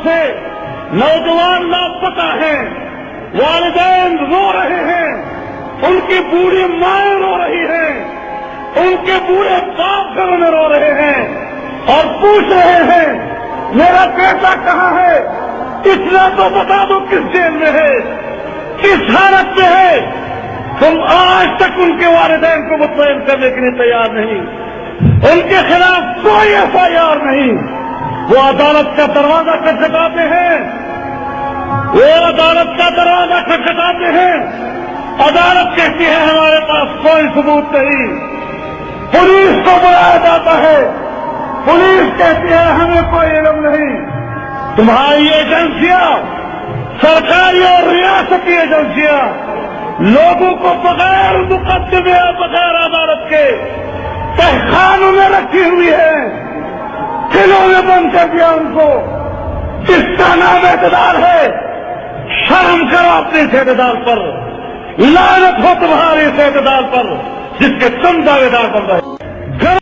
سے نوجوان لاپتہ ہیں، والدین رو رہے ہیں، ان کی بوڑھی مائیں رو رہی ہیں، ان کے بوڑھے باپ گھروں میں رو رہے ہیں اور پوچھ رہے ہیں میرا بیٹا کہاں ہے؟ اتنا تو بتا دو کس جیل میں ہے، کس حالت میں ہے؟ تم آج تک ان کے والدین کو مطمئن کرنے کے لیے تیار نہیں، ان کے خلاف کوئی FIR نہیں۔ وہ عدالت کا دروازہ کھٹکھٹاتے ہیں، وہ عدالت کا دروازہ کھٹکھٹاتے ہیں، عدالت کہتی ہے ہمارے پاس کوئی ثبوت نہیں، پولیس کو بلایا جاتا ہے، پولیس کہتی ہے ہمیں کوئی علم نہیں۔ تمہاری ایجنسیاں، سرکاری اور ریاستی ایجنسیاں لوگوں کو بغیر مقدمے اور بغیر عدالت کے تہخانوں میں رکھی ہوئی ہے، قلعوں میں بند کر دیا ان کو۔ اس کا نام اعتدال ہے۔ شرم کرو اپنے اس اعتدال پر، لعنت ہو تمہارے اس اعتدال پر جس کے تم دعوے دار بن رہے۔